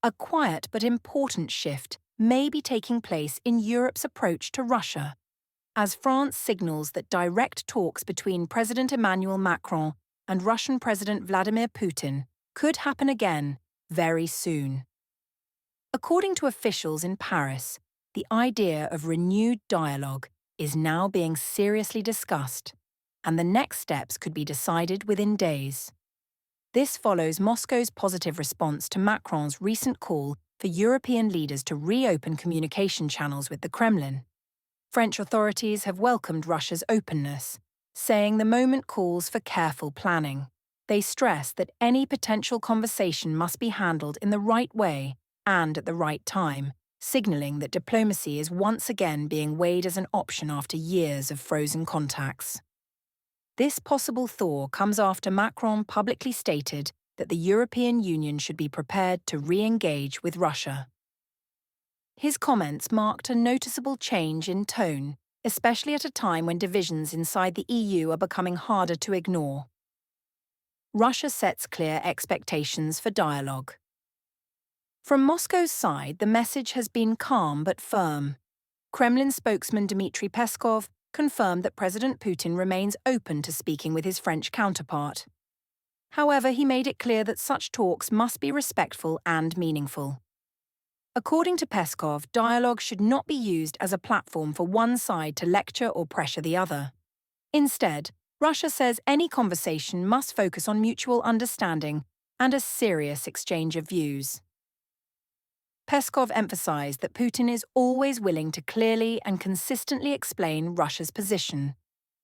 A quiet but important shift may be taking place in Europe's approach to Russia, as France signals that direct talks between President Emmanuel Macron and Russian President Vladimir Putin could happen again very soon. According to officials in Paris, the idea of renewed dialogue is now being seriously discussed, and the next steps could be decided within days. This follows Moscow's positive response to Macron's recent call for European leaders to reopen communication channels with the Kremlin. French authorities have welcomed Russia's openness, saying the moment calls for careful planning. They stress that any potential conversation must be handled in the right way and at the right time, signaling that diplomacy is once again being weighed as an option after years of frozen contacts. This possible thaw comes after Macron publicly stated that the European Union should be prepared to re-engage with Russia. His comments marked a noticeable change in tone, especially at a time when divisions inside the EU are becoming harder to ignore. Russia sets clear expectations for dialogue. From Moscow's side, the message has been calm but firm. Kremlin spokesman Dmitry Peskov confirmed that President Putin remains open to speaking with his French counterpart. However, he made it clear that such talks must be respectful and meaningful. According to Peskov, dialogue should not be used as a platform for one side to lecture or pressure the other. Instead, Russia says any conversation must focus on mutual understanding and a serious exchange of views. Peskov emphasized that Putin is always willing to clearly and consistently explain Russia's position,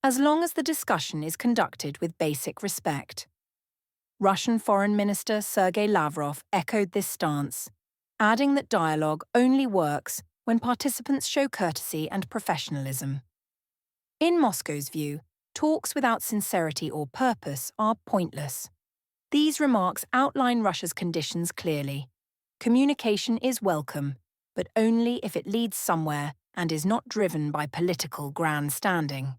as long as the discussion is conducted with basic respect. Russian Foreign Minister Sergei Lavrov echoed this stance, adding that dialogue only works when participants show courtesy and professionalism. In Moscow's view, talks without sincerity or purpose are pointless. These remarks outline Russia's conditions clearly. Communication is welcome, but only if it leads somewhere and is not driven by political grandstanding.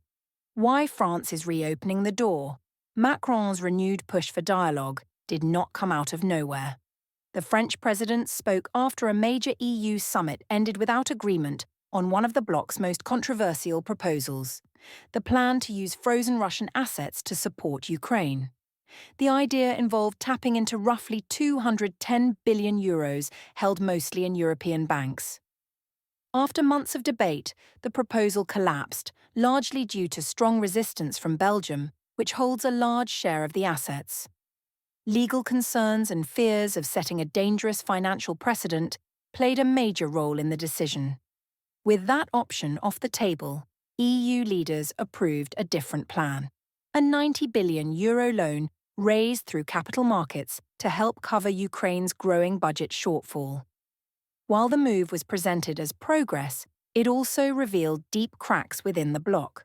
Why France is reopening the door? Macron's renewed push for dialogue did not come out of nowhere. The French president spoke after a major EU summit ended without agreement on one of the bloc's most controversial proposals, the plan to use frozen Russian assets to support Ukraine. The idea involved tapping into roughly €210 billion held mostly in European banks. After months of debate, the proposal collapsed, largely due to strong resistance from Belgium, which holds a large share of the assets. Legal concerns and fears of setting a dangerous financial precedent played a major role in the decision. With that option off the table, EU leaders approved a different plan, a €90 billion loan raised through capital markets to help cover Ukraine's growing budget shortfall. While the move was presented as progress, it also revealed deep cracks within the bloc.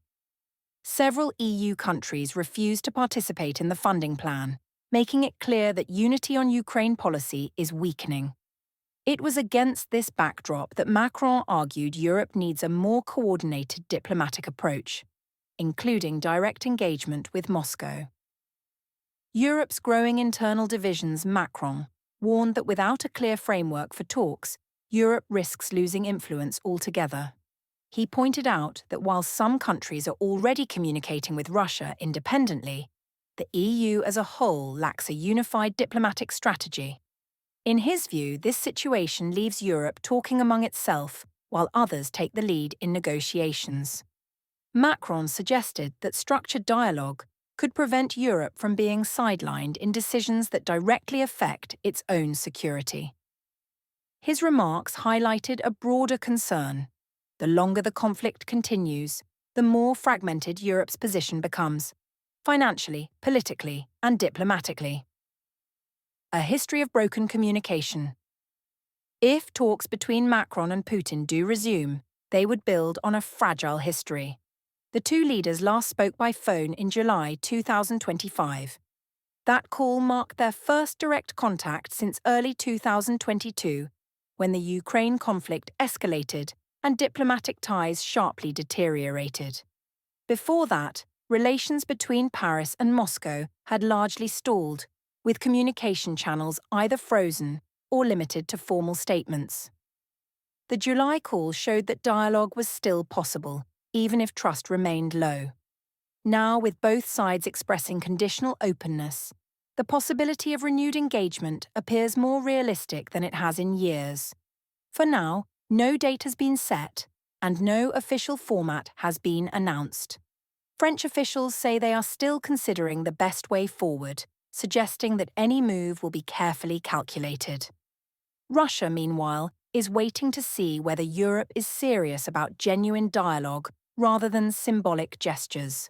Several EU countries refused to participate in the funding plan, making it clear that unity on Ukraine policy is weakening. It was against this backdrop that Macron argued Europe needs a more coordinated diplomatic approach, including direct engagement with Moscow. Europe's growing internal divisions. Macron warned that without a clear framework for talks, Europe risks losing influence altogether. He pointed out that while some countries are already communicating with Russia independently, the EU as a whole lacks a unified diplomatic strategy. In his view, this situation leaves Europe talking among itself while others take the lead in negotiations. Macron suggested that structured dialogue could prevent Europe from being sidelined in decisions that directly affect its own security. His remarks highlighted a broader concern. The longer the conflict continues, the more fragmented Europe's position becomes, financially, politically, and diplomatically. A history of broken communication. If talks between Macron and Putin do resume, they would build on a fragile history. The two leaders last spoke by phone in July 2025. That call marked their first direct contact since early 2022, when the Ukraine conflict escalated and diplomatic ties sharply deteriorated. Before that, relations between Paris and Moscow had largely stalled, with communication channels either frozen or limited to formal statements. The July call showed that dialogue was still possible, even if trust remained low. Now, with both sides expressing conditional openness, the possibility of renewed engagement appears more realistic than it has in years. For now, no date has been set, and no official format has been announced. French officials say they are still considering the best way forward, suggesting that any move will be carefully calculated. Russia, meanwhile, is waiting to see whether Europe is serious about genuine dialogue rather than symbolic gestures.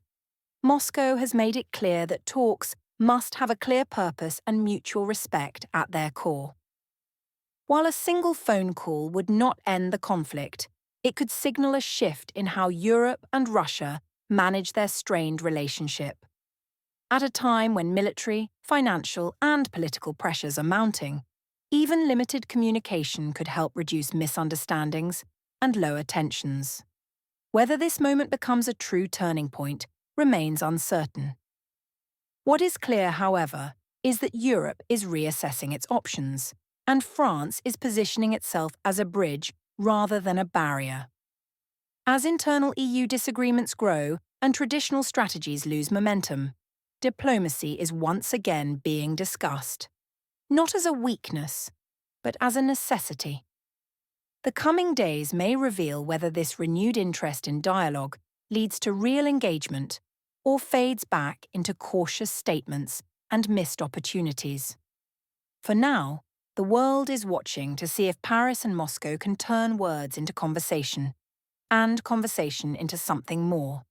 Moscow has made it clear that talks must have a clear purpose and mutual respect at their core. While a single phone call would not end the conflict, it could signal a shift in how Europe and Russia manage their strained relationship. At a time when military, financial, and political pressures are mounting, even limited communication could help reduce misunderstandings and lower tensions. Whether this moment becomes a true turning point remains uncertain. What is clear, however, is that Europe is reassessing its options, and France is positioning itself as a bridge rather than a barrier. As internal EU disagreements grow and traditional strategies lose momentum, diplomacy is once again being discussed, not as a weakness, but as a necessity. The coming days may reveal whether this renewed interest in dialogue leads to real engagement or fades back into cautious statements and missed opportunities. For now, the world is watching to see if Paris and Moscow can turn words into conversation, and conversation into something more.